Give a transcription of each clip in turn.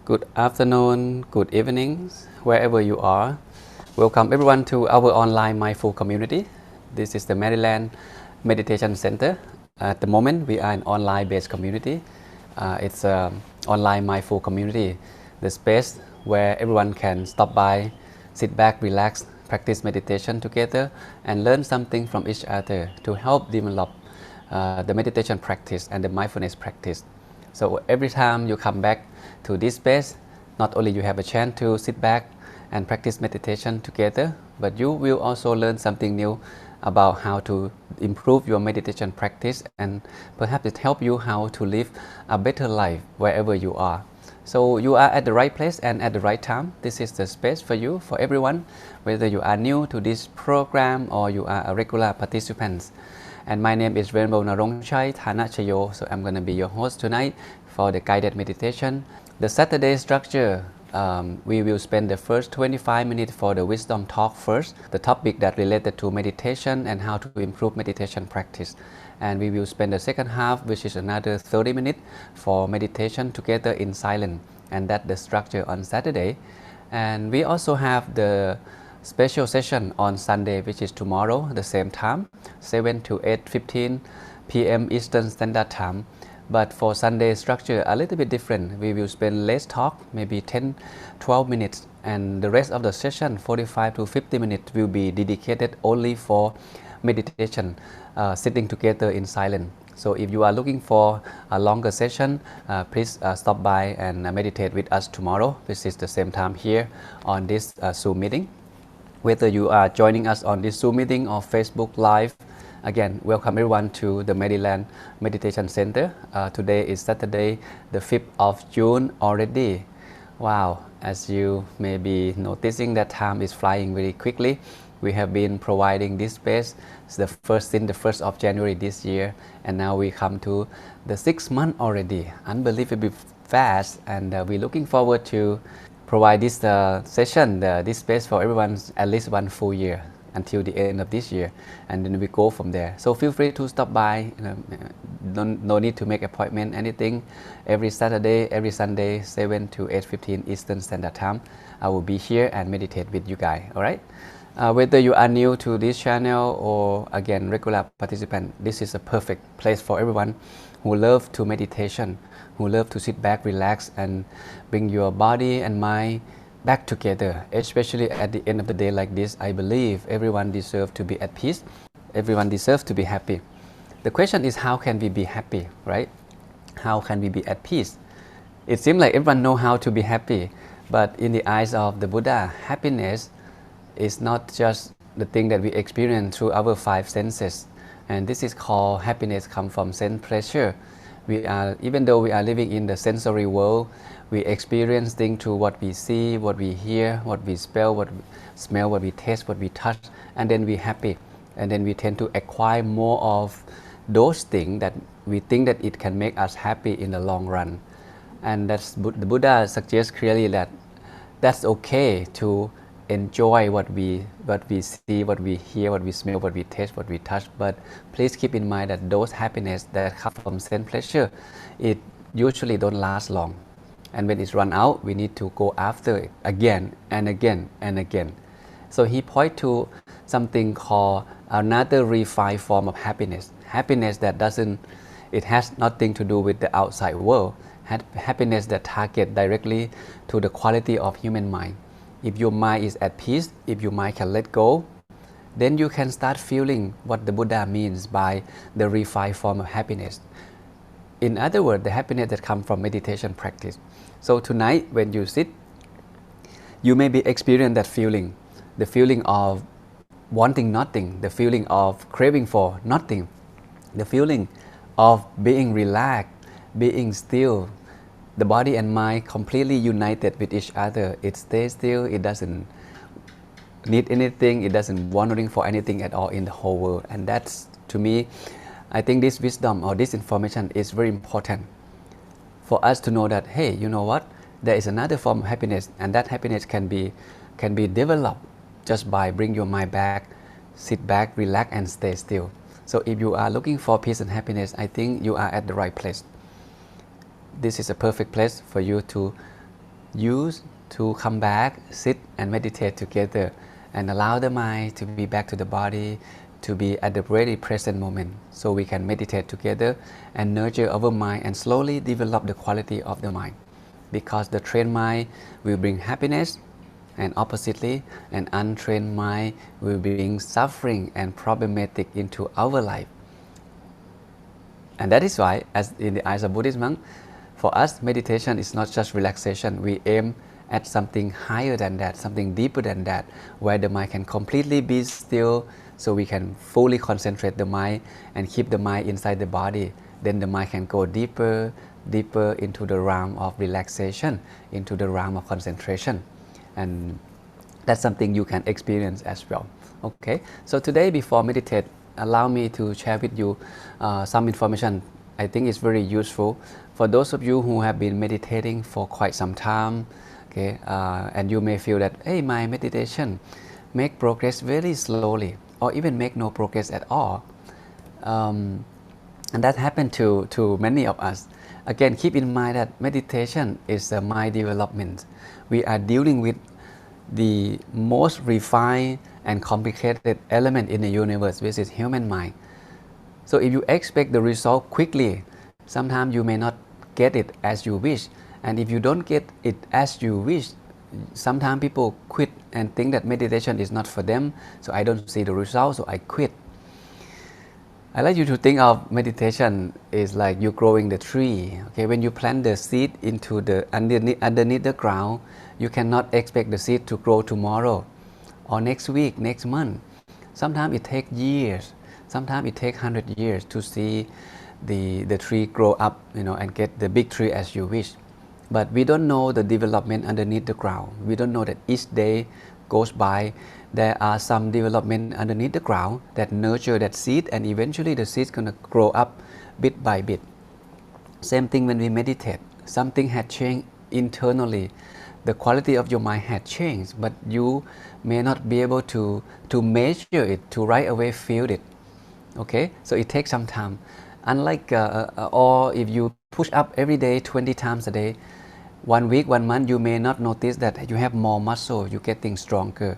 Good afternoon, good evenings, wherever you are. Welcome everyone to our online mindful community. This is the Maryland Meditation Center. At the moment, we are an online-based community. It's an online mindful community, the space where everyone can stop by, sit back, relax, practice meditation together, and learn something from each other to help develop the meditation practice and the mindfulness practice. So every time you come back to this space, not only you have a chance to sit back and practice meditation together, but you will also learn something new about how to improve your meditation practice, and perhaps it help you how to live a better life wherever you are. So you are at the right place and at the right time. This is the space for you, for everyone, whether you are new to this program or you are a regular participant. And my name is Rainbow Narongchai Thanachayo, so I'm going to be your host tonight for the guided meditation. The Saturday structure, we will spend the first 25 minutes for the wisdom talk first, the topic that related to meditation and how to improve meditation practice. And we will spend the second half, which is another 30 minutes for meditation together in silence. And that's the structure on Saturday. And we also have the special session on Sunday, which is tomorrow, the same time, 7 to 8:15 p.m. Eastern Standard Time. But for Sunday structure, a little bit different. We will spend less talk, maybe 10-12 minutes, and the rest of the session, 45 to 50 minutes, will be dedicated only for meditation, sitting together in silence. So if you are looking for a longer session, please stop by and meditate with us tomorrow. This is the same time here on this Zoom meeting. Whether you are joining us on this Zoom meeting or Facebook Live, again, welcome everyone to the Maryland Meditation Center. Today is Saturday, the 5th of June already. Wow, as you may be noticing, that time is flying very quickly. We have been providing this space since the 1st of January this year, and now we come to the 6th month already. Unbelievably fast, and we're looking forward to provide this session, this space for everyone at least one full year until the end of this year, and then we go from there. So feel free to stop by. No need to make appointment, anything. Every Saturday, every Sunday, 7 to 8:15 Eastern Standard Time, I will be here and meditate with you guys. All right. Whether you are new to this channel or again regular participant, this is a perfect place for everyone who love to meditation, who love to sit back, relax, and bring your body and mind back together. Especially at the end of the day like this, I believe everyone deserves to be at peace. Everyone deserves to be happy. The question is, how can we be happy, right? How can we be at peace? It seems like everyone knows how to be happy, but in the eyes of the Buddha, happiness is not just the thing that we experience through our five senses. And this is called happiness comes from sense pleasure. Even though we are living in the sensory world, we experience things through what we see, what we hear, what we smell, what we taste, what we touch, and then we're happy. And then we tend to acquire more of those things that we think that it can make us happy in the long run. And the Buddha suggests clearly that that's okay to enjoy what we see, what we hear, what we smell, what we taste, what we touch. But please keep in mind that those happiness that come from sense pleasure, it usually don't last long. And when it's run out, we need to go after it again and again and again. So he points to something called another refined form of happiness. Happiness that it has nothing to do with the outside world. Happiness that target directly to the quality of human mind. If your mind is at peace, if your mind can let go, then you can start feeling what the Buddha means by the refined form of happiness. In other words, the happiness that comes from meditation practice. So tonight, when you sit, you may be experiencing that feeling, the feeling of wanting nothing, the feeling of craving for nothing, the feeling of being relaxed, being still, the body and mind completely united with each other. It stays still, it doesn't need anything, it doesn't wandering for anything at all in the whole world. And that's, to me, I think this wisdom or this information is very important for us to know that, hey, you know what, there is another form of happiness, and that happiness can be developed just by bring your mind back, sit back, relax, and stay still. So if you are looking for peace and happiness, I think you are at the right place. This is a perfect place for you to used to come back, sit and meditate together and allow the mind to be back to the body, to be at the very present moment, so we can meditate together and nurture our mind and slowly develop the quality of the mind, because the trained mind will bring happiness, and oppositely an untrained mind will bring suffering and problematic into our life. And that is why, as in the eyes of Buddhist monk, for us meditation is not just relaxation. We aim at something higher than that, something deeper than that, where the mind can completely be still, so we can fully concentrate the mind and keep the mind inside the body. Then the mind can go deeper into the realm of relaxation, into the realm of concentration. And that's something you can experience as well. Okay, so today before meditate, allow me to share with you some information I think is very useful for those of you who have been meditating for quite some time. Okay, and you may feel that, hey, my meditation make progress very slowly, or even make no progress at all. And that happened to many of us. Again, keep in mind that meditation is a mind development. We are dealing with the most refined and complicated element in the universe, which is human mind. So if you expect the result quickly, sometimes you may not get it as you wish. And if you don't get it as you wish, sometimes people quit and think that meditation is not for them. So I don't see the result, so I quit. I like you to think of meditation is like you growing the tree. Okay, when you plant the seed into the underneath the ground, you cannot expect the seed to grow tomorrow or next week, next month. Sometimes it takes years. Sometimes it takes 100 years to see the tree grow up, and get the big tree as you wish. But we don't know the development underneath the ground. We don't know that each day goes by, there are some development underneath the ground that nurture that seed, and eventually the seed is going to grow up bit by bit. Same thing when we meditate. Something had changed internally. The quality of your mind had changed, but you may not be able to measure it, to right away feel it. Okay, so it takes some time. Unlike, or if you push up every day 20 times a day, 1 week, 1 month, you may not notice that you have more muscle, you're getting stronger.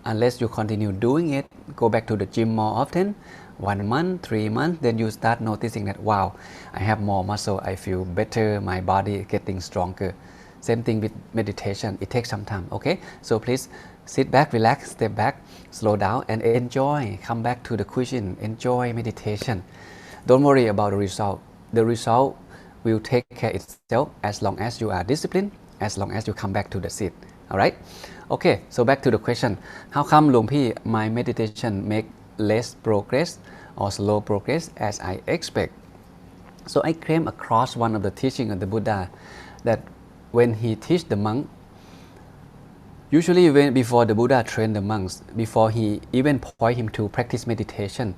Unless you continue doing it, go back to the gym more often, 1 month, 3 months, then you start noticing that, wow, I have more muscle, I feel better, my body is getting stronger. Same thing with meditation, it takes some time, okay? So please sit back, relax, step back, slow down and enjoy. Come back to the cushion, enjoy meditation. Don't worry about the result. The result will take care itself as long as you are disciplined, as long as you come back to the seat. Alright? Okay, so back to the question. How come, Luang Pi, my meditation make less progress or slow progress as I expect? So I came across one of the teachings of the Buddha that when he teach the monk, usually before the Buddha trained the monks, before he even point him to practice meditation,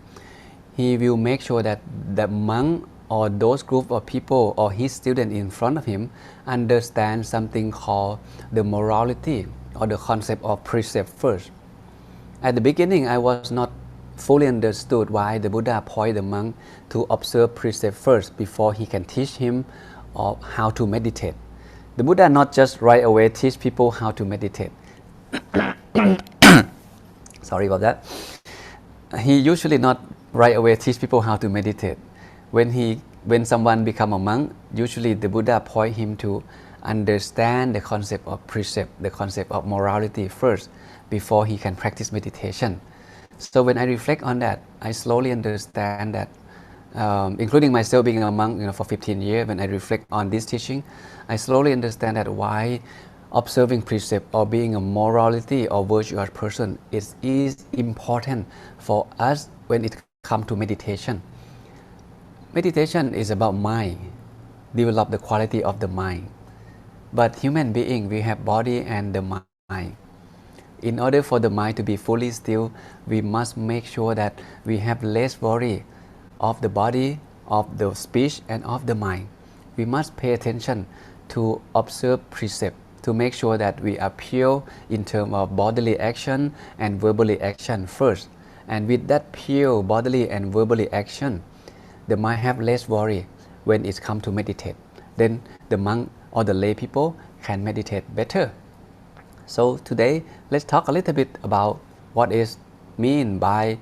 he will make sure that the monk or those group of people or his student in front of him understand something called the morality or the concept of precept first. At the beginning, I was not fully understood why the Buddha point the monk to observe precept first before he can teach him of how to meditate. The Buddha not just right away teach people how to meditate. Sorry about that. He usually not right away teach people how to meditate. When someone become a monk, usually the Buddha point him to understand the concept of precept, the concept of morality first, before he can practice meditation. So when I reflect on that, I slowly understand that, including myself being a monk, for 15 years, when I reflect on this teaching, I slowly understand that why observing precept or being a morality or virtuous person is important for us when it comes to meditation. Meditation is about mind, develop the quality of the mind. But human being, we have body and the mind. In order for the mind to be fully still, we must make sure that we have less worry of the body, of the speech, and of the mind. We must pay attention to observe precept, to make sure that we are pure in terms of bodily action and verbally action first. And with that pure bodily and verbally action, the mind have less worry when it comes to meditate. Then the monk or the lay people can meditate better. So today, let's talk a little bit about what is mean by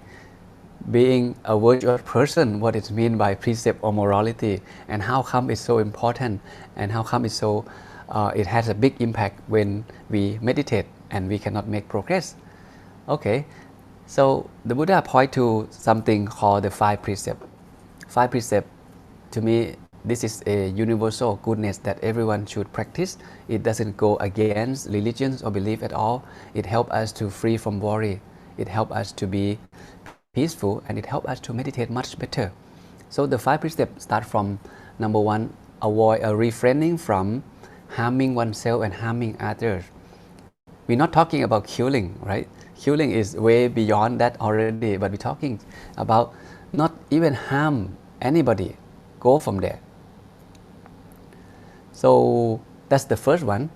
being a virtuous person, what it means by precept or morality, and how come it's so important, and how come it's so it has a big impact when we meditate and we cannot make progress. Okay, so the Buddha point to something called the 5 precepts. 5 precepts, to me, this is a universal goodness that everyone should practice. It doesn't go against religions or belief at all. It helps us to free from worry. It helps us to be peaceful, and it helps us to meditate much better. So the 5 precepts start from number 1, avoid refraining from harming oneself and harming others. We're not talking about killing, right? Killing is way beyond that already, but we're talking about not even harm anybody. Go from there. So that's the first one.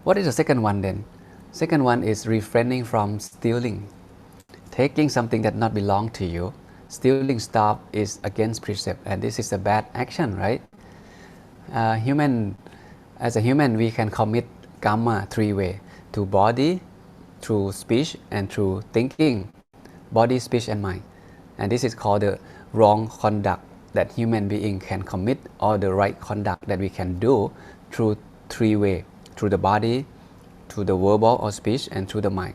What is the second one then? Second one is refraining from stealing. Taking something that not belong to you. Stealing stuff is against precept, and this is a bad action, right? As a human, we can commit karma 3 ways: through body, through speech, and through thinking. Body, speech, and mind. And this is called the wrong conduct that human being can commit, or the right conduct that we can do through 3 ways: through the body, through the verbal or speech, and through the mind.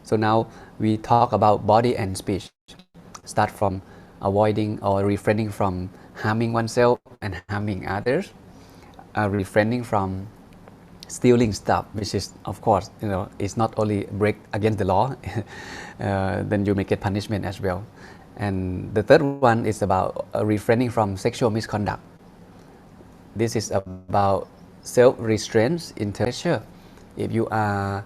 So now we talk about body and speech. Start from avoiding or refraining from harming oneself and harming others. Refraining from stealing stuff, which is, of course, it's not only break against the law, then you may get punishment as well. And the third one is about refraining from sexual misconduct. This is about self-restraint in pleasure. If you are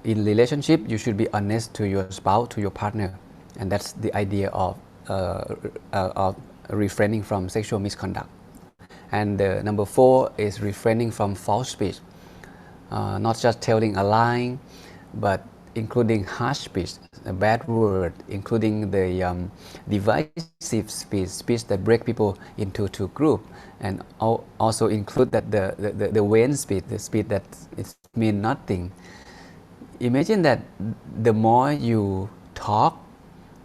in relationship, you should be honest to your spouse, to your partner, and that's the idea of refraining from sexual misconduct. And number 4 is refraining from false speech, not just telling a lie, but including harsh speech, a bad word, including the divisive speech that break people into 2 groups, and also include that the vain speech, the speech that it means nothing. Imagine that the more you talk,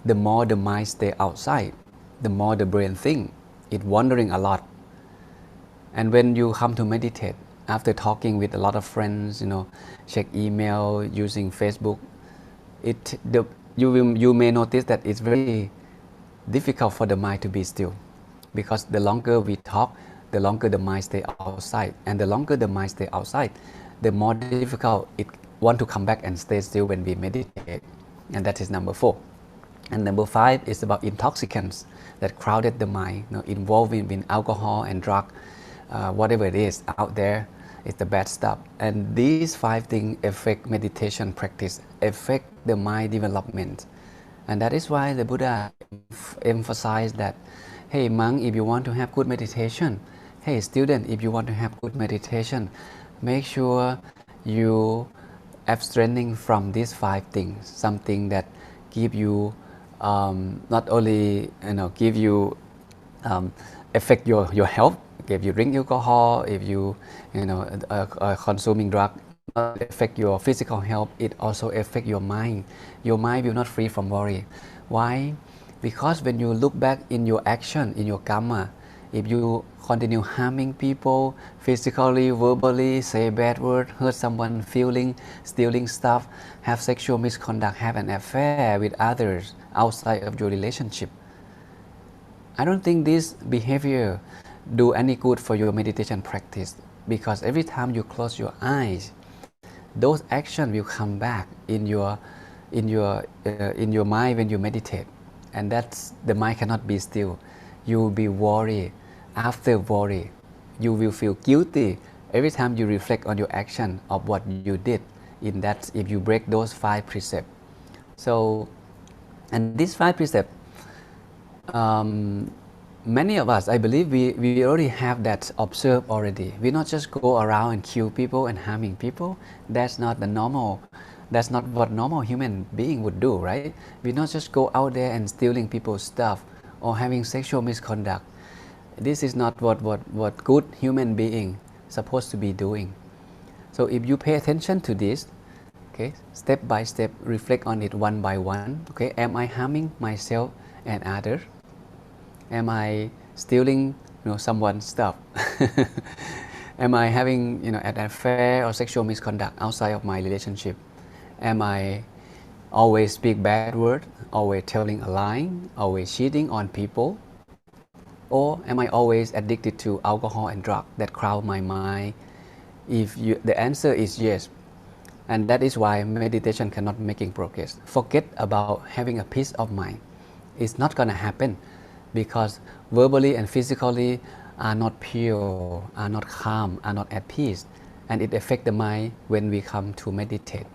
the more the mind stay outside, the more the brain think. It's wandering a lot. And when you come to meditate, after talking with a lot of friends, check email, using Facebook, you may notice that it's very difficult for the mind to be still, because the longer we talk, the longer the mind stay outside, and the longer the mind stay outside, the more difficult it want to come back and stay still when we meditate. And that is number 4. And number 5 is about intoxicants that crowded the mind, involving in alcohol and drug, whatever it is out there. It's the bad stuff. And these 5 things affect meditation practice, affect the mind development. And that is why the Buddha emphasized that, hey monk, if you want to have good meditation, hey student, if you want to have good meditation, make sure you abstaining from these 5 things, something that give you not only give you affect your health. If you drink alcohol, if you consuming drug, affect your physical health, it also affect your mind. Your mind will not free from worry. Why? Because when you look back in your action, in your karma, if you continue harming people physically, verbally, say bad word, hurt someone feeling, stealing stuff, have sexual misconduct, have an affair with others outside of your relationship, I don't think this behavior do any good for your meditation practice, because every time you close your eyes, those actions will come back in your mind when you meditate, and that's the mind cannot be still. You will be worried. After worry, you will feel guilty every time you reflect on your action of what you did. In that, if you break those 5 precepts, so and these 5 precepts. Many of us, I believe, we already have that observed already. We not just go around and kill people and harming people. That's not what normal human being would do, right? We not just go out there and stealing people's stuff or having sexual misconduct. This is not what good human being supposed to be doing. So if you pay attention to this, okay, step by step, reflect on it one by one. Okay, am I harming myself and others? Am I stealing, someone's stuff? Am I having, an affair or sexual misconduct outside of my relationship? Am I always speak bad word, always telling a lie, always cheating on people? Or am I always addicted to alcohol and drug that crowd my mind? If the answer is yes, and that is why meditation cannot making progress. Forget about having a peace of mind. It's not gonna happen because verbally and physically are not pure, are not calm, are not at peace, and it affects the mind when we come to meditate.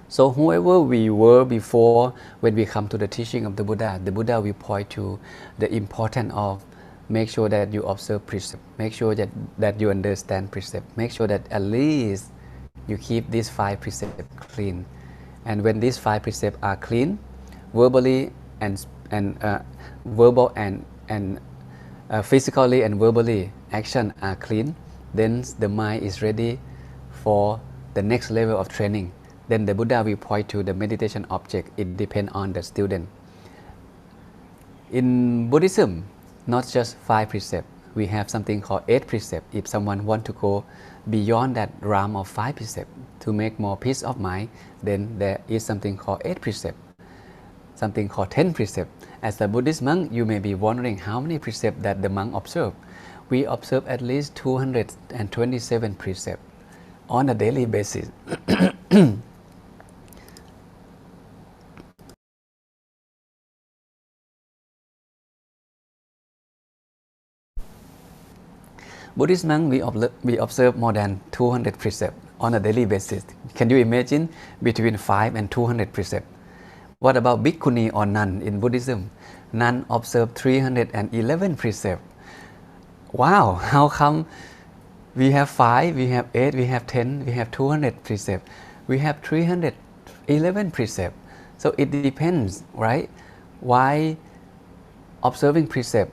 So whoever we were before, when we come to the teaching of the Buddha will point to the importance of make sure that you observe precept, make sure that you understand precept, make sure that at least you keep these 5 precepts clean. And when these 5 precepts are clean, verbally and physically and verbally action are clean, then the mind is ready for the next level of training. Then the Buddha will point to the meditation object. It depends on the student. In Buddhism, not just 5 precepts. We have something called 8 precepts. If someone wants to go beyond that realm of 5 precepts to make more peace of mind, then there is something called 8 precepts, something called 10 precepts. As a Buddhist monk, you may be wondering how many precepts that the monk observe. We observe at least 227 precepts on a daily basis. Buddhist monk, we observe more than 200 precepts on a daily basis. Can you imagine between 5 and 200 precepts? What about bhikkhuni or nun in Buddhism? Nun observe 311 precepts. Wow, how come we have 5, we have 8, we have 10, we have 200 precepts, we have 311 precepts? So it depends, right? Why observing precept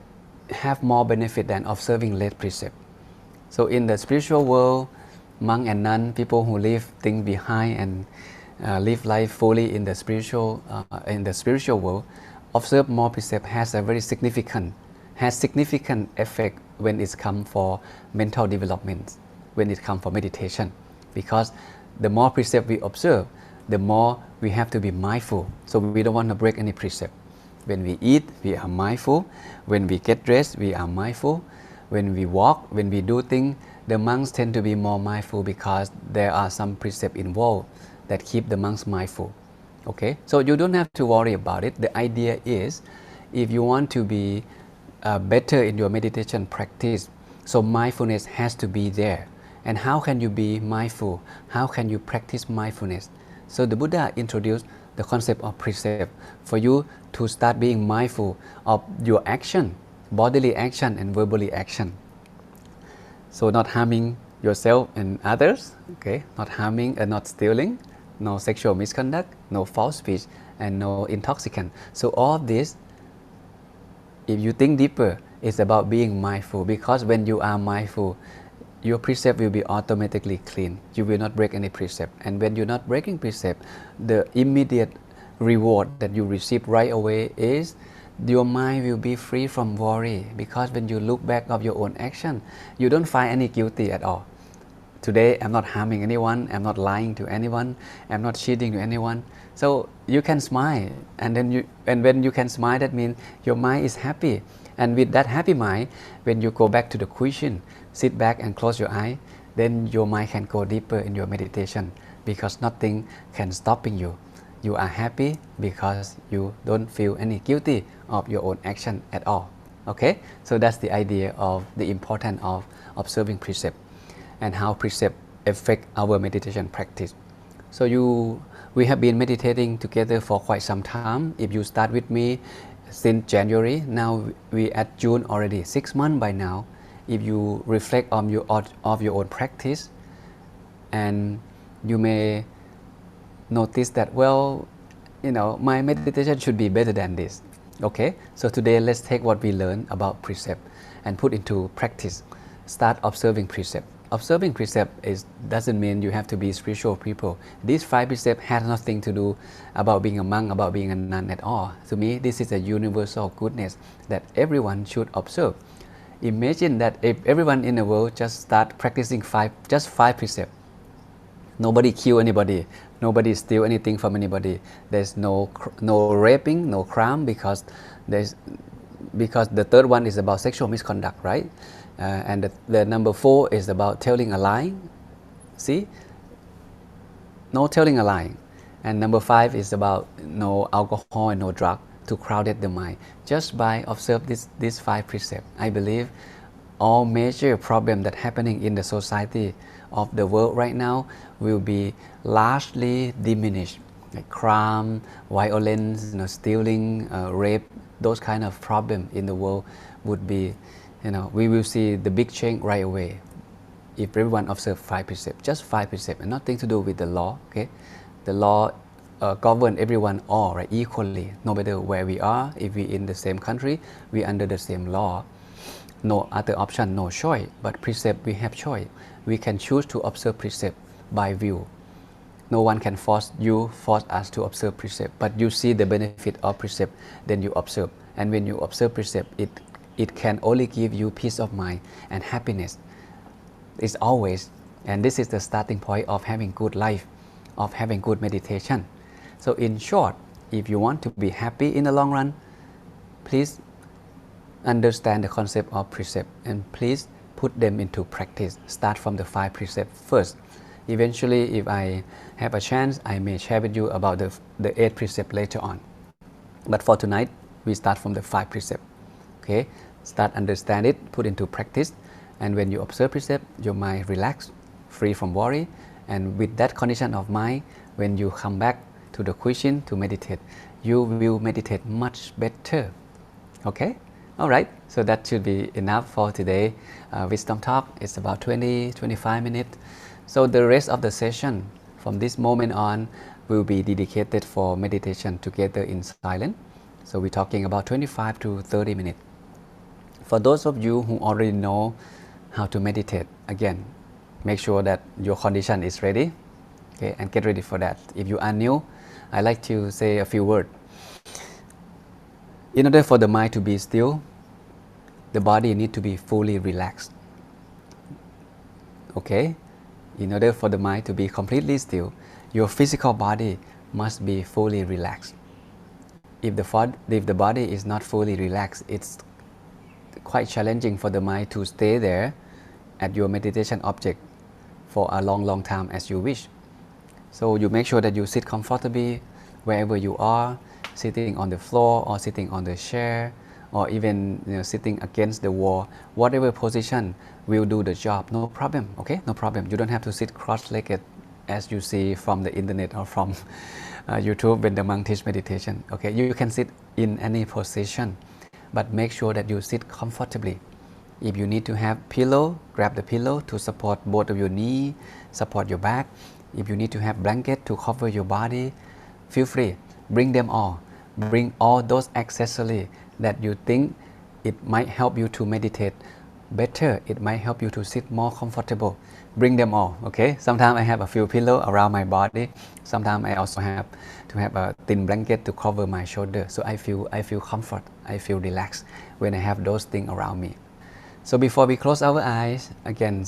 have more benefit than observing less precept? So in the spiritual world, monk and nun, people who leave things behind and live life fully in the spiritual world, observe more precept has a very significant effect when it comes for mental development, when it comes for meditation, because the more precept we observe, the more we have to be mindful. So we don't want to break any precept. When we eat, we are mindful. When we get dressed, we are mindful. When we walk, when we do things, the monks tend to be more mindful because there are some precepts involved that keep the monks mindful. Okay, so you don't have to worry about it. The idea is, if you want to be better in your meditation practice, so mindfulness has to be there. And how can you be mindful? How can you practice mindfulness? So the Buddha introduced the concept of precept for you to start being mindful of your action, bodily action and verbally action. So not harming yourself and others, okay? Not harming and not stealing, no sexual misconduct, no false speech, and no intoxicant. So all this, if you think deeper, is about being mindful, because when you are mindful, your precept will be automatically clean. You will not break any precept. And when you're not breaking precept, the immediate reward that you receive right away is your mind will be free from worry, because when you look back of your own action, you don't find any guilty at all. Today, I'm not harming anyone, I'm not lying to anyone, I'm not cheating to anyone. So you can smile, and when you can smile, that means your mind is happy. And with that happy mind, when you go back to the cushion, sit back and close your eye, then your mind can go deeper in your meditation, because nothing can stopping you. You are happy because you don't feel any guilty of your own action at all. Okay, so that's the idea of the importance of observing precept and how precept affect our meditation practice. So we have been meditating together for quite some time. If you start with me since January, now we at June already, 6 months by now. If you reflect on your own practice, and you may notice that, well, my meditation should be better than this. Okay, so today let's take what we learned about precept and put into practice. start observing precept. Observing precept doesn't mean you have to be spiritual people. These 5 precepts has nothing to do about being a monk, about being a nun at all. To me, this is a universal goodness that everyone should observe. Imagine that if everyone in the world just start practicing just 5 precepts, nobody kill anybody, nobody steal anything from anybody. There's no raping, no crime, because the third one is about sexual misconduct, right? And the number 4 is about telling a lie. See, no telling a lie. And number 5 is about no alcohol and no drug to crowd the mind. Just by observe these 5 precepts, I believe all major problems that happening in the society of the world right now will be largely diminished, like crime, violence, stealing, rape. Those kind of problems in the world would be, we will see the big change right away if everyone observe 5 precepts, just 5 precepts, and nothing to do with the law. Okay, the law govern everyone all, right, equally, no matter where we are. If we in the same country, we under the same law. No other option, no choice. But precept, we have choice. We can choose to observe precept by view. No one can force us to observe precept. But you see the benefit of precept, then you observe. And when you observe precept, it can only give you peace of mind and happiness. It's always, and this is the starting point of having good life, of having good meditation. So in short, if you want to be happy in the long run, please understand the concept of precept and please put them into practice. Start from the 5 precepts first. Eventually, if I have a chance, I may share with you about the 8 precepts later on. But for tonight, we start from the 5 precepts. Okay, start understand it, put into practice, and when you observe precept, your mind relax, free from worry, and with that condition of mind, when you come back to the question to meditate, you will meditate much better. Okay, all right, so that should be enough for today. Wisdom talk is about 20-25 minutes. So the rest of the session from this moment on will be dedicated for meditation together in silence. So we're talking about 25 to 30 minutes. For those of you who already know how to meditate, again, make sure that your condition is ready, okay, and get ready for that. If you are new, I like to say a few words. In order for the mind to be still, the body needs to be fully relaxed. Okay? In order for the mind to be completely still, your physical body must be fully relaxed. If the body is not fully relaxed, it's quite challenging for the mind to stay there at your meditation object for a long time as you wish. So you make sure that you sit comfortably wherever you are, sitting on the floor or sitting on the chair, or even sitting against the wall. Whatever position will do the job, no problem. Okay, no problem. You don't have to sit cross-legged as you see from the internet or from YouTube when the monk teach meditation. Okay, you can sit in any position, but make sure that you sit comfortably. If you need to have pillow, grab the pillow to support both of your knee, support your back. If you need to have blanket to cover your body, feel free. Bring them all. Bring all those accessories that you think it might help you to meditate better. It might help you to sit more comfortable. Bring them all, okay? Sometimes I have a few pillows around my body. Sometimes I also have to have a thin blanket to cover my shoulder. So I feel comfort. I feel relaxed when I have those things around me. So before we close our eyes, again,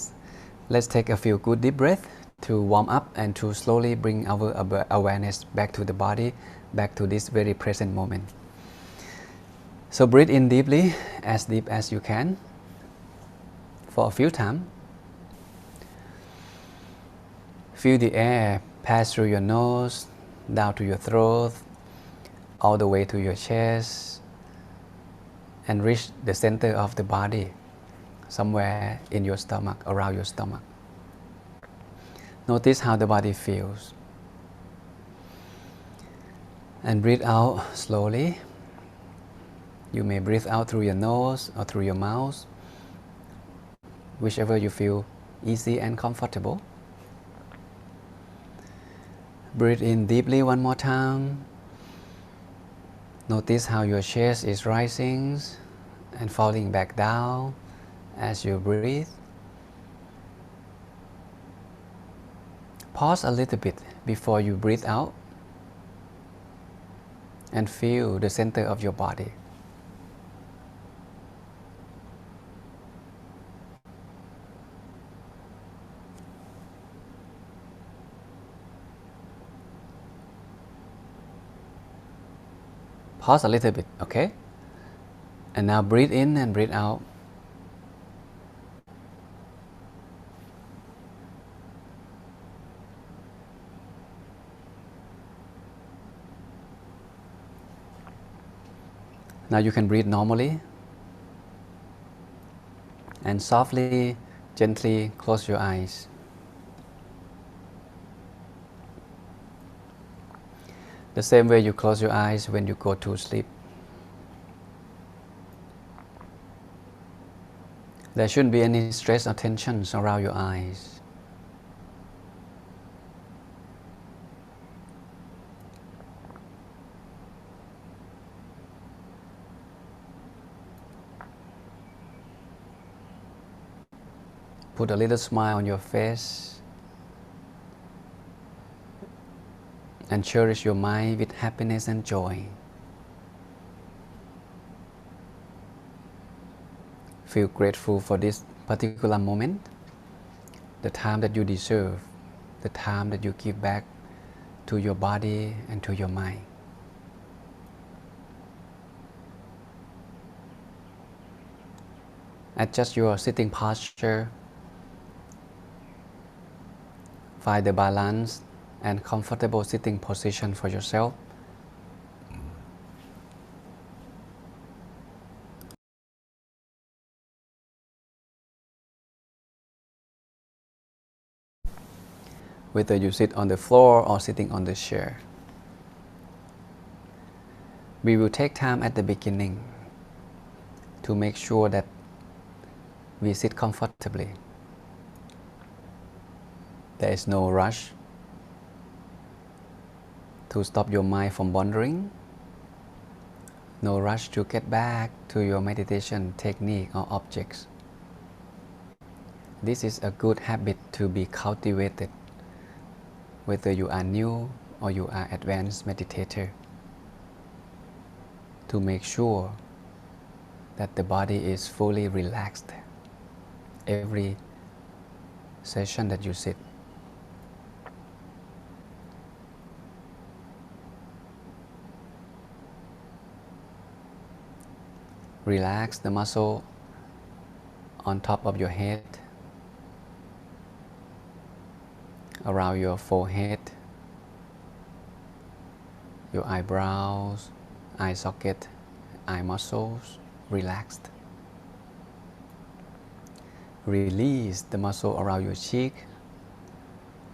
let's take a few good deep breaths to warm up and to slowly bring our awareness back to the body, back to this very present moment. So breathe in deeply, as deep as you can, for a few times. Feel the air pass through your nose, down to your throat, all the way to your chest, and reach the center of the body, somewhere in your stomach, around your stomach. Notice how the body feels. And breathe out slowly. You may breathe out through your nose or through your mouth, whichever you feel easy and comfortable. Breathe in deeply one more time. Notice how your chest is rising and falling back down as you breathe. Pause a little bit before you breathe out and feel the center of your body. Pause a little bit, okay? And now breathe in and breathe out. Now you can breathe normally and softly, gently close your eyes. The same way you close your eyes when you go to sleep. There shouldn't be any stress or tensions around your eyes. Put a little smile on your face and cherish your mind with happiness and joy. Feel grateful for this particular moment, the time that you deserve, the time that you give back to your body and to your mind. Adjust your sitting posture. Find the balance and comfortable sitting position for yourself. Whether you sit on the floor or sitting on the chair. We will take time at the beginning to make sure that we sit comfortably. There is no rush to stop your mind from wandering. No rush to get back to your meditation technique or objects. This is a good habit to be cultivated, whether you are new or you are advanced meditator, to make sure that the body is fully relaxed every session that you sit. Relax the muscle on top of your head, around your forehead, your eyebrows, eye socket, eye muscles, relaxed. Release the muscle around your cheek,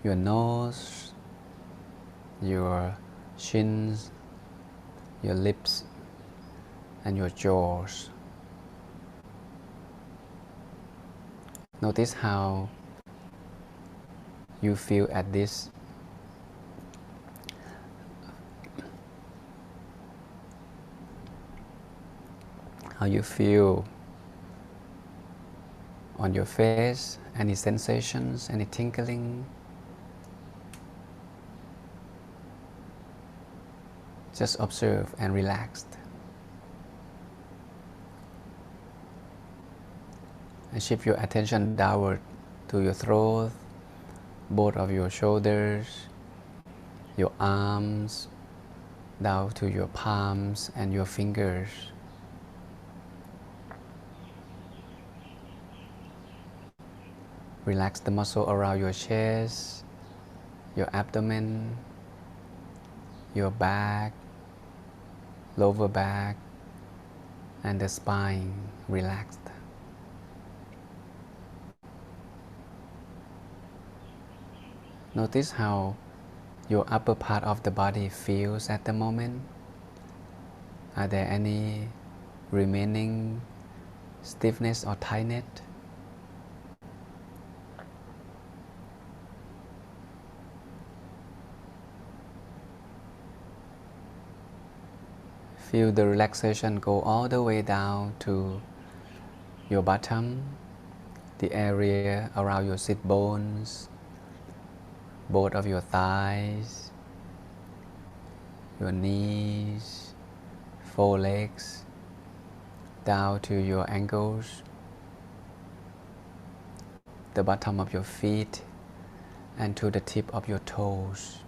your nose, your chins, your lips, and your jaws. Notice how you feel at this. How you feel on your face, any sensations, any tingling. Just observe and relax. And shift your attention downward to your throat, both of your shoulders, your arms, down to your palms and your fingers. Relax the muscle around your chest, your abdomen, your back, lower back, and the spine relaxed. Notice how your upper part of the body feels at the moment. Are there any remaining stiffness or tightness? Feel the relaxation go all the way down to your bottom, the area around your sit bones, both of your thighs, your knees, forelegs, down to your ankles, the bottom of your feet, and to the tip of your toes.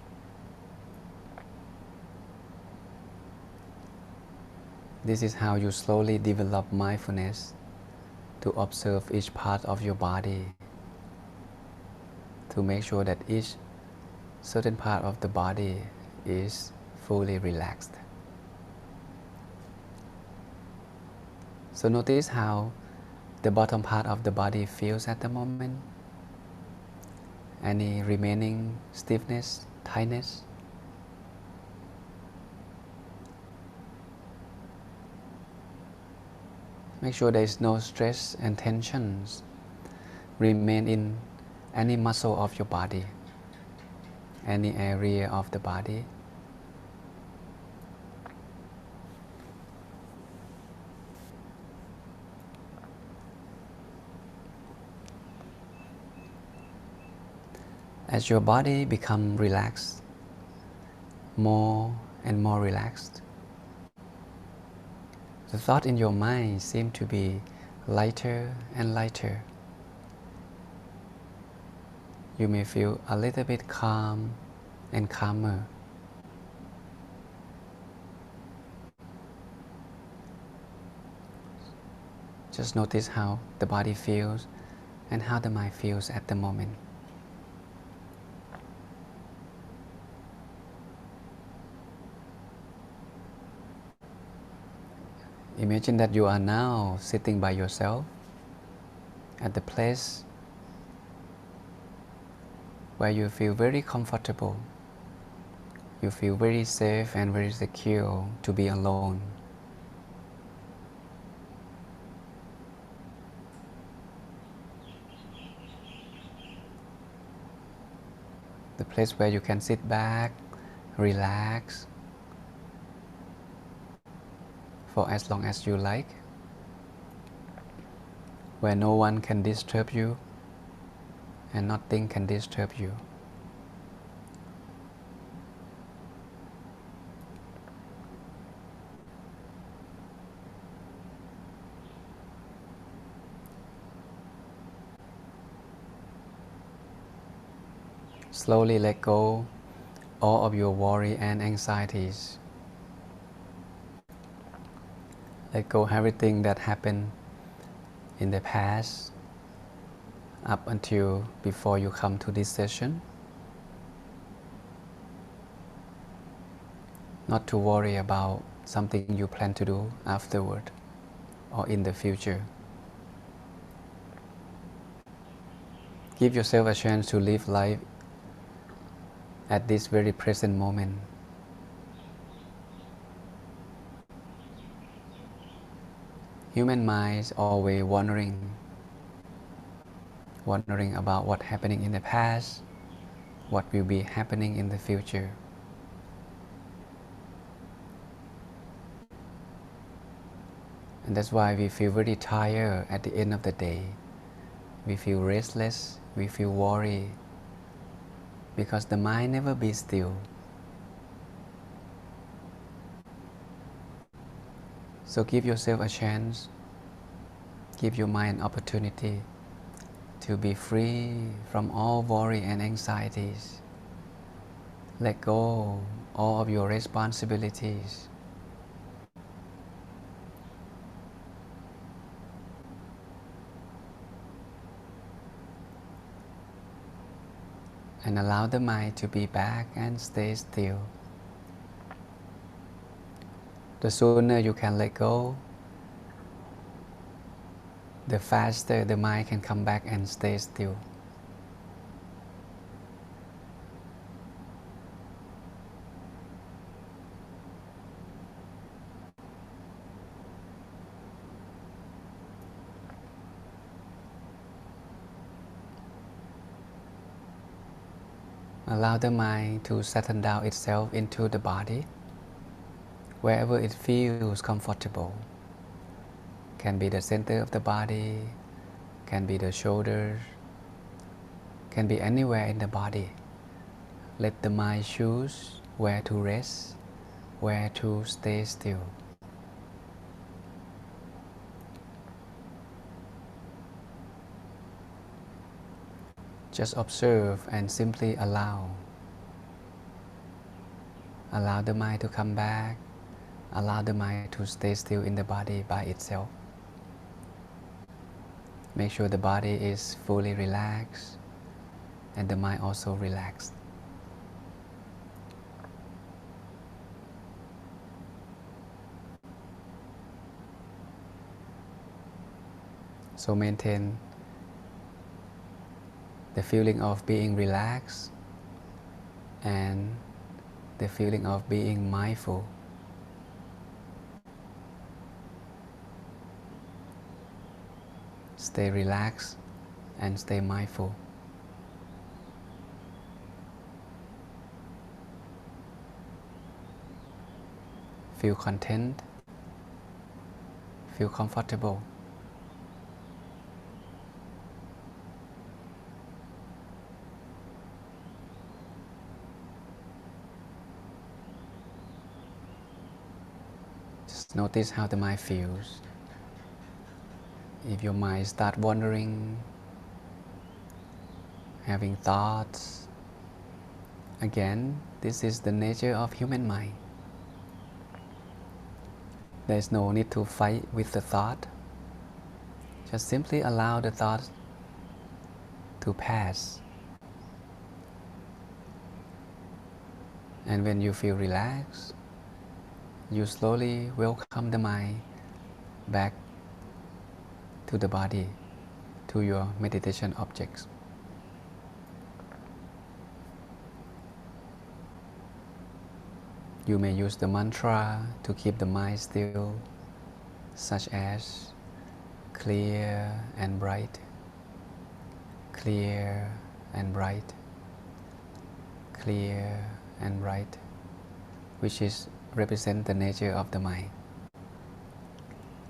This is how you slowly develop mindfulness to observe each part of your body, to make sure that each certain part of the body is fully relaxed. So notice how the bottom part of the body feels at the moment. Any remaining stiffness, tightness? Make sure there is no stress and tensions remain in any muscle of your body, any area of the body. As your body becomes relaxed, more and more relaxed, the thoughts in your mind seem to be lighter and lighter. You may feel a little bit calm and calmer. Just notice how the body feels and how the mind feels at the moment. Imagine that you are now sitting by yourself at the place where you feel very comfortable. You feel very safe and very secure to be alone. The place where you can sit back, relax, for as long as you like, where no one can disturb you and nothing can disturb you. Slowly let go all of your worry and anxieties. Let go everything that happened in the past up until before you come to this session. Not to worry about something you plan to do afterward or in the future. Give yourself a chance to live life at this very present moment. Human minds always wondering about what's happening in the past, what will be happening in the future. And that's why we feel very tired at the end of the day. We feel restless, we feel worried, because the mind never be still. So give yourself a chance, give your mind an opportunity to be free from all worry and anxieties. Let go all of your responsibilities. And allow the mind to be back and stay still. The sooner you can let go, the faster the mind can come back and stay still. Allow the mind to settle down itself into the body, wherever it feels comfortable. Can be the center of the body, can be the shoulders, can be anywhere in the body. Let the mind choose where to rest, where to stay still. Just observe and simply allow. Allow the mind to come back. Allow the mind to stay still in the body by itself. Make sure the body is fully relaxed and the mind also relaxed. So maintain the feeling of being relaxed and the feeling of being mindful. Stay relaxed and stay mindful. Feel content, feel comfortable. Just notice how the mind feels. If your mind starts wandering, having thoughts, again, this is the nature of human mind. There is no need to fight with the thought. Just simply allow the thought to pass. And when you feel relaxed, you slowly welcome the mind back to the body, to your meditation objects. You may use the mantra to keep the mind still, such as clear and bright, clear and bright, clear and bright, which is represent the nature of the mind,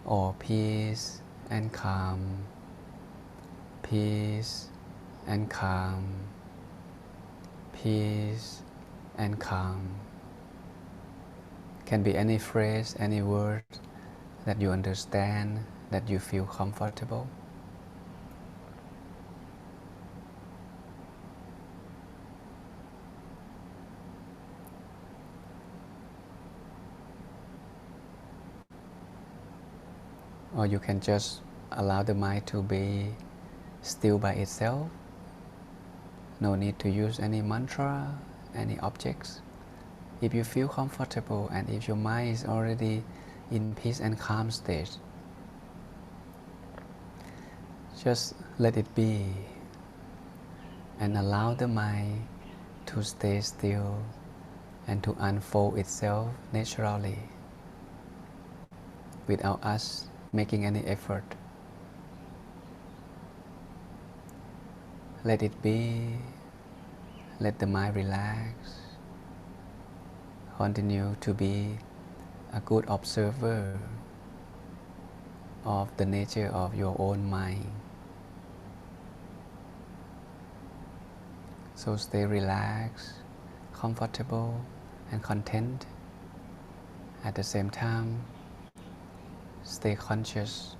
or peace and calm, peace and calm, peace and calm. Can be any phrase, any word that you understand, that you feel comfortable. Or you can just allow the mind to be still by itself. No need to use any mantra, any objects. If you feel comfortable and if your mind is already in peace and calm state, just let it be and allow the mind to stay still and to unfold itself naturally without us making any effort. Let it be, let the mind relax. Continue to be a good observer of the nature of your own mind. So stay relaxed, comfortable and content. At the same time, stay conscious.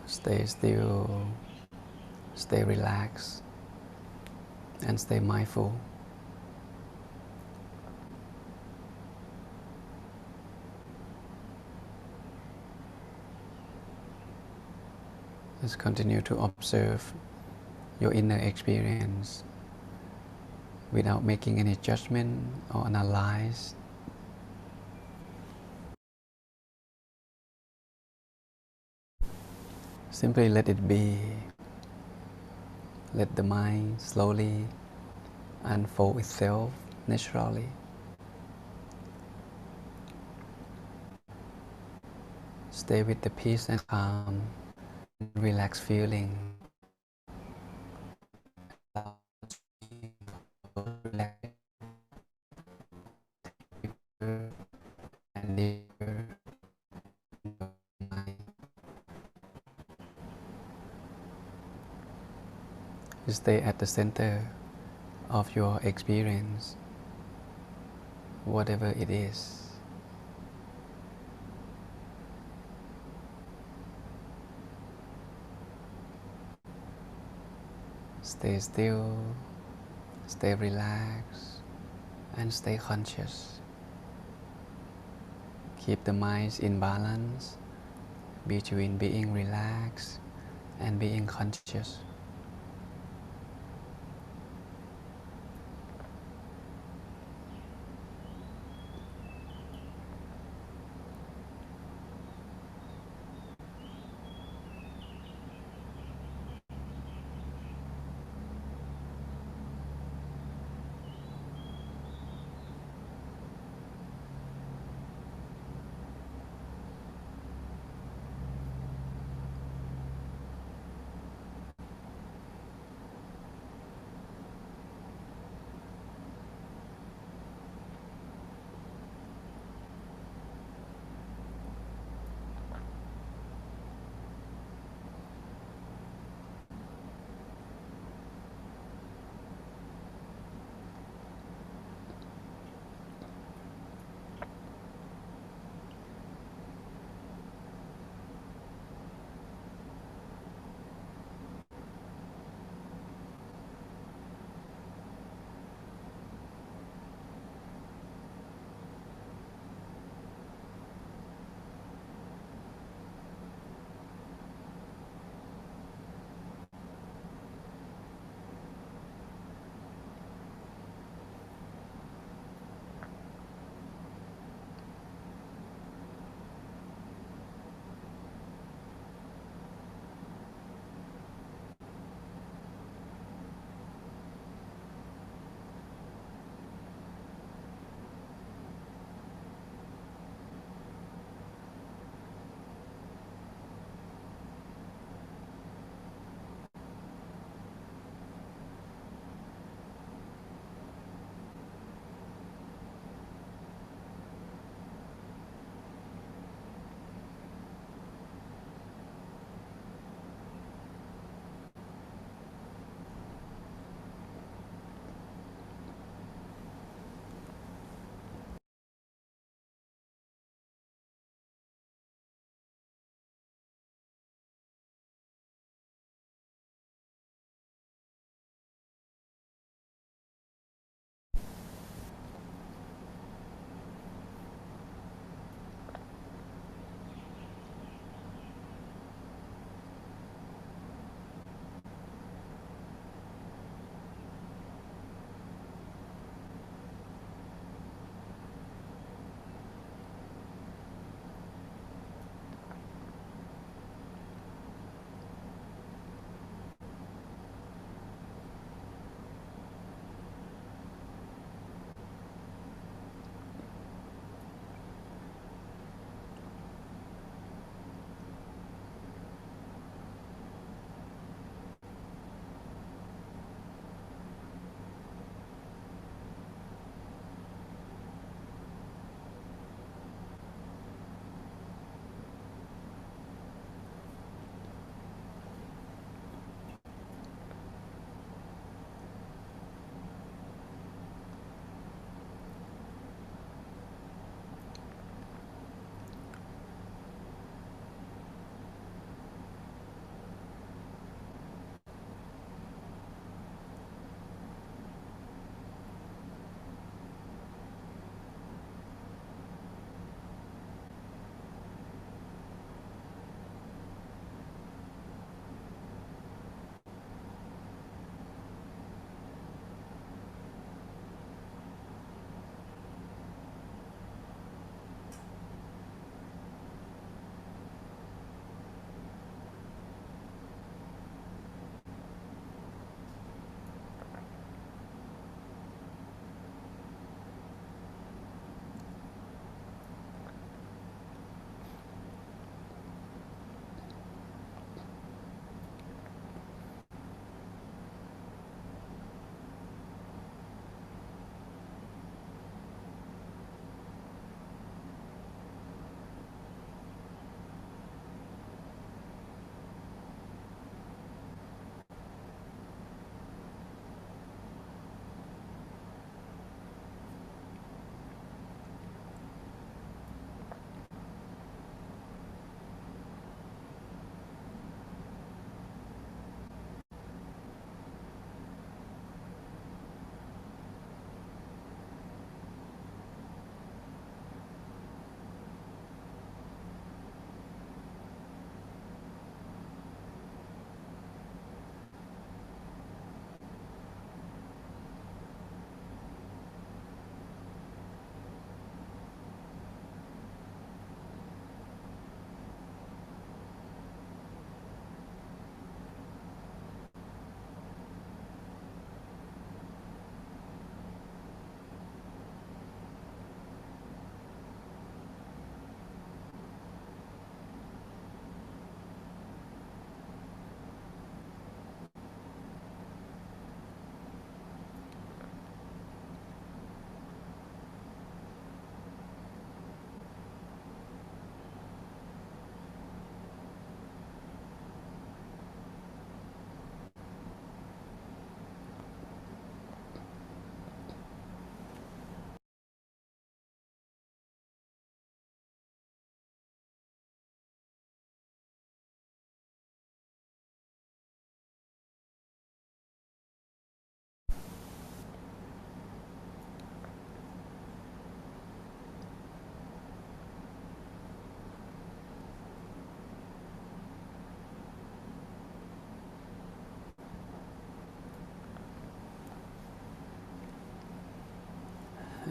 Stay still, stay relaxed, and stay mindful. Just continue to observe your inner experience without making any judgment or analyze. Simply let it be. Let the mind slowly unfold itself naturally. Stay with the peace and calm, relaxed feeling. Relax deeper and deeper. Stay at the center of your experience, whatever it is. Stay still, stay relaxed, and stay conscious. Keep the minds in balance between being relaxed and being conscious.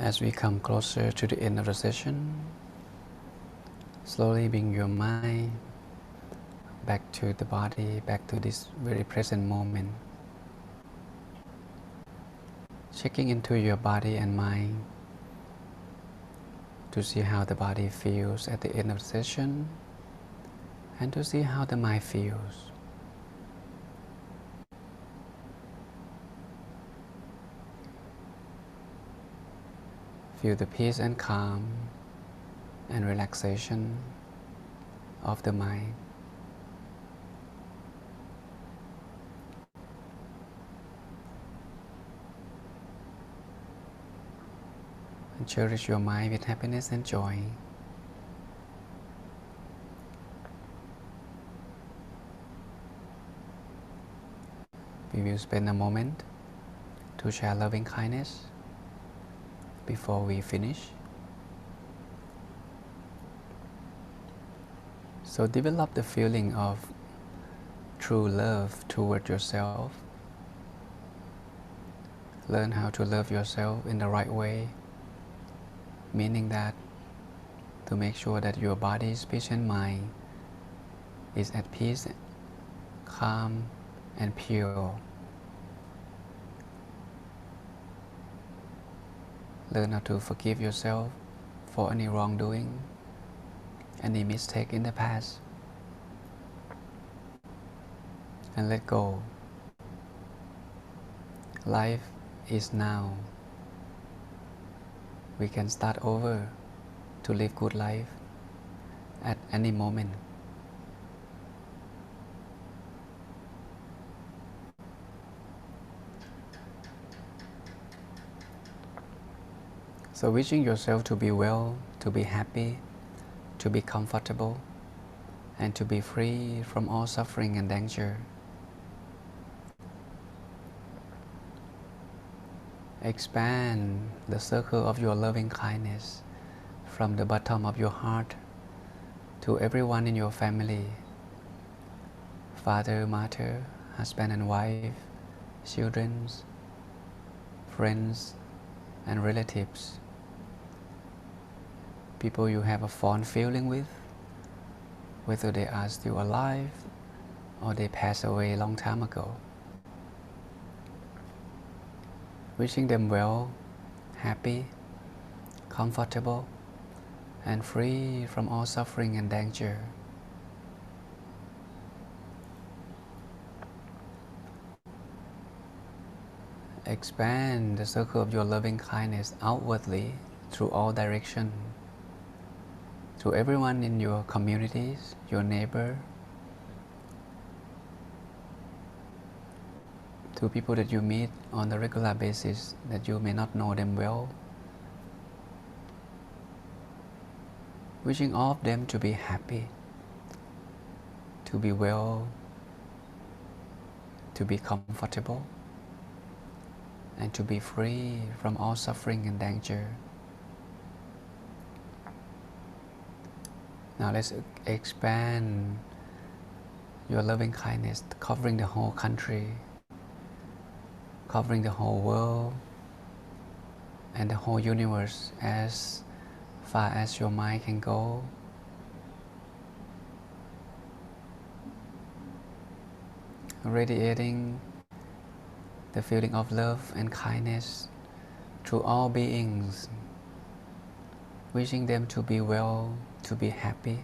As we come closer to the end of the session, slowly bring your mind back to the body, back to this very present moment. Checking into your body and mind to see how the body feels at the end of the session and to see how the mind feels. Feel the peace and calm and relaxation of the mind. And cherish your mind with happiness and joy. We will spend a moment to share loving kindness before we finish. So develop the feeling of true love toward yourself. Learn how to love yourself in the right way, meaning that to make sure that your body, speech and mind is at peace, calm and pure. Learn how to forgive yourself for any wrongdoing, any mistake in the past, and let go. Life is now. We can start over to live good life at any moment. So wishing yourself to be well, to be happy, to be comfortable, and to be free from all suffering and danger. Expand the circle of your loving kindness from the bottom of your heart to everyone in your family, father, mother, husband and wife, children, friends, and relatives. People you have a fond feeling with, whether they are still alive or they passed away a long time ago. Wishing them well, happy, comfortable, and free from all suffering and danger. Expand the circle of your loving kindness outwardly through all directions, to everyone in your communities, your neighbor, to people that you meet on a regular basis that you may not know them well. Wishing all of them to be happy, to be well, to be comfortable, and to be free from all suffering and danger. Now let's expand your loving kindness, covering the whole country, covering the whole world, and the whole universe as far as your mind can go. Radiating the feeling of love and kindness to all beings, wishing them to be well, to be happy,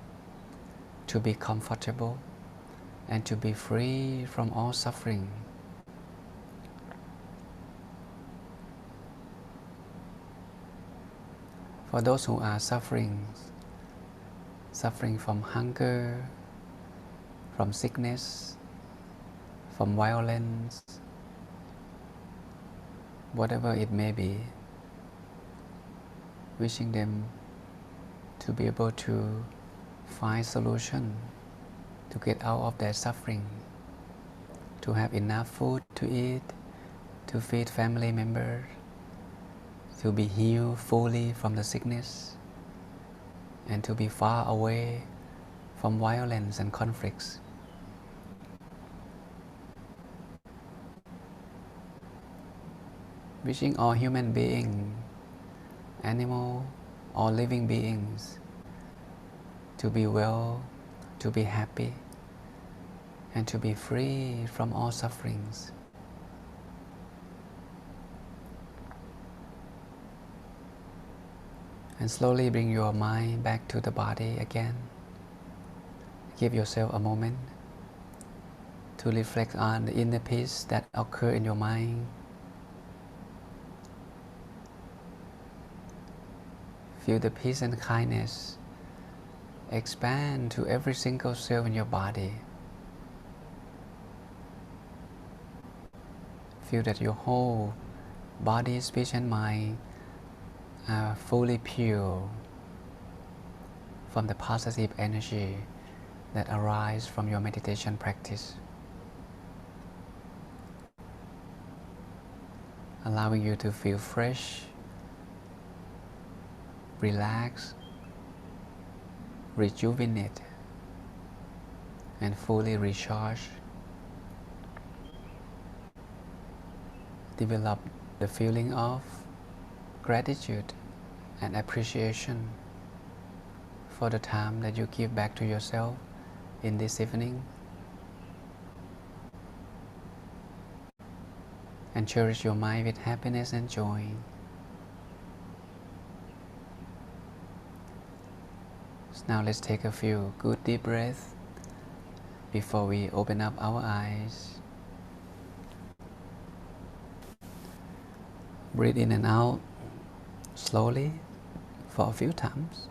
to be comfortable, and to be free from all suffering. For those who are suffering from hunger, from sickness, from violence, whatever it may be, wishing them to be able to find solution to get out of their suffering, to have enough food to eat, to feed family members, to be healed fully from the sickness, and to be far away from violence and conflicts. Wishing all human beings animal, all living beings to be well, to be happy, and to be free from all sufferings. And slowly bring your mind back to the body again. Give yourself a moment to reflect on the inner peace that occurs in your mind. Feel the peace and kindness expand to every single cell in your body. Feel that your whole body, speech and mind are fully pure from the positive energy that arises from your meditation practice, allowing you to feel fresh, relaxed, rejuvenate, and fully recharged. Develop the feeling of gratitude and appreciation for the time that you give back to yourself in this evening, and cherish your mind with happiness and joy. So now let's take a few good deep breaths before we open up our eyes. Breathe in and out slowly for a few times.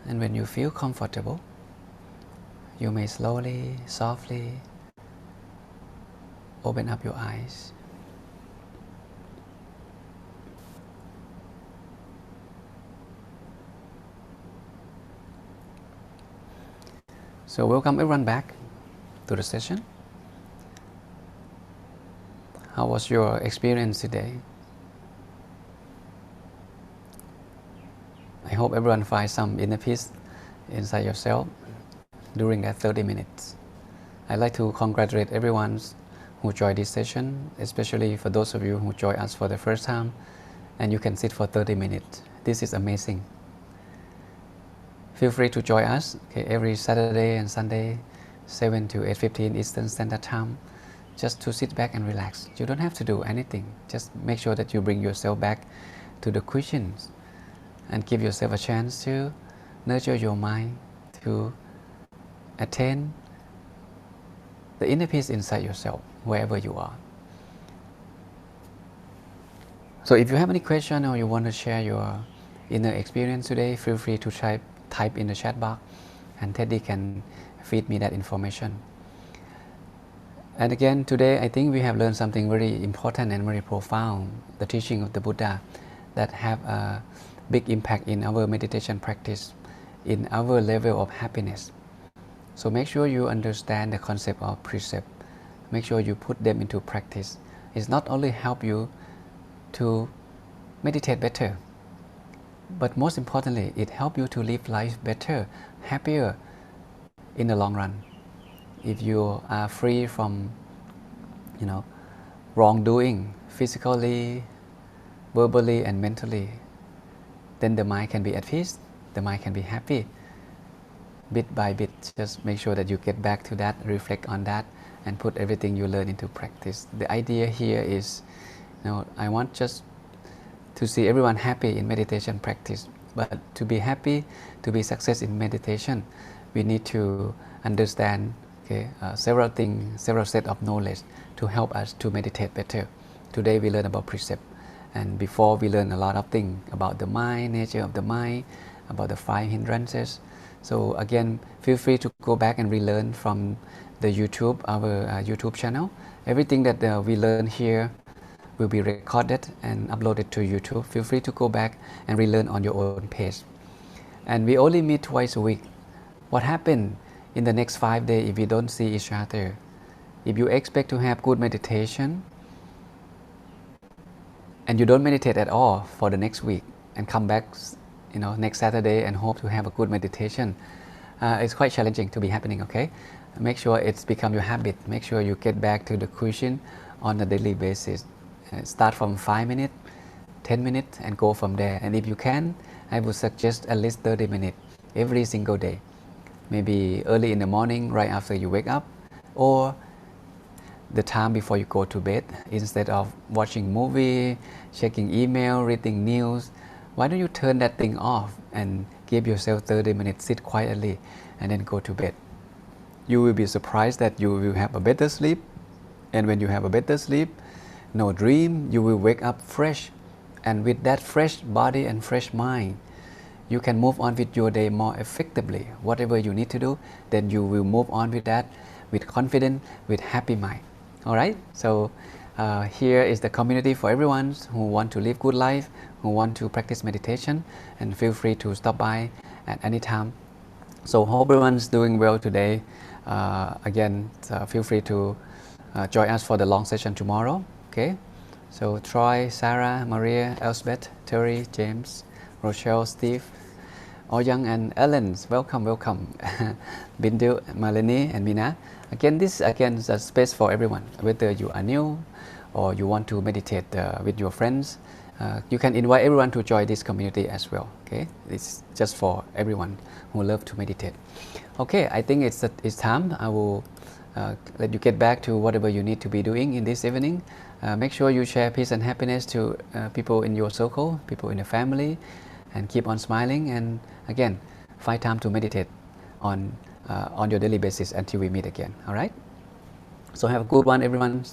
And when you feel comfortable, you may slowly, softly open up your eyes. So welcome everyone back to the session. How was your experience today? I hope everyone finds some inner peace inside yourself during that 30 minutes. I'd like to congratulate everyone who joined this session, especially for those of you who joined us for the first time and you can sit for 30 minutes. This is amazing. Feel free to join us every Saturday and Sunday, 7 to 8:15 Eastern Standard Time, just to sit back and relax. You don't have to do anything. Just make sure that you bring yourself back to the questions and give yourself a chance to nurture your mind, to attain the inner peace inside yourself, wherever you are. So if you have any question or you want to share your inner experience today, feel free to type in the chat box and Teddy can feed me that information. And again, today I think we have learned something very important and very profound, the teaching of the Buddha that have a big impact in our meditation practice, in our level of happiness. So make sure you understand the concept of precept. Make sure you put them into practice. It's not only help you to meditate better, but most importantly, it helps you to live life better, happier in the long run. If you are free from, wrongdoing, physically, verbally, and mentally, then the mind can be at peace, the mind can be happy. Bit by bit, just make sure that you get back to that, reflect on that, and put everything you learn into practice. The idea here is, I want just to see everyone happy in meditation practice. But to be happy, to be success in meditation, we need to understand several things, several set of knowledge to help us to meditate better. Today we learn about precept, and before we learn a lot of things about the mind, nature of the mind, about the 5 hindrances. So again, feel free to go back and relearn from the YouTube, our YouTube channel. Everything that we learn here will be recorded and uploaded to YouTube. Feel free to go back and relearn on your own pace. And we only meet twice a week. What happened in the next 5 days if we don't see each other? If you expect to have good meditation and you don't meditate at all for the next week and come back next Saturday and hope to have a good meditation, it's quite challenging to be happening, okay? Make sure it's become your habit. Make sure you get back to the question on a daily basis. Start from 5 minutes, 10 minutes, and go from there. And if you can, I would suggest at least 30 minutes every single day. Maybe early in the morning, right after you wake up, or the time before you go to bed. Instead of watching movie, checking email, reading news, why don't you turn that thing off and give yourself 30 minutes, sit quietly, and then go to bed. You will be surprised that you will have a better sleep, and when you have a better sleep, no dream, you will wake up fresh, and with that fresh body and fresh mind, you can move on with your day more effectively. Whatever you need to do, then you will move on with that with confidence, with happy mind. All right, so here is the community for everyone who want to live good life, who want to practice meditation, and feel free to stop by at any time. So hope everyone's doing well today. Again, feel free to join us for the long session tomorrow. Okay, so Troy, Sarah, Maria, Elspeth, Terry, James, Rochelle, Steve, Oyang, and Ellen, welcome. Bindu, Malini, and Mina. Again, this is a space for everyone, whether you are new or you want to meditate with your friends. You can invite everyone to join this community as well. Okay, it's just for everyone who love to meditate. Okay, I think it's time. I will let you get back to whatever you need to be doing in this evening. Make sure you share peace and happiness to people in your circle, people in the family, and keep on smiling. And again, find time to meditate on your daily basis until we meet again. All right. So have a good one, everyone.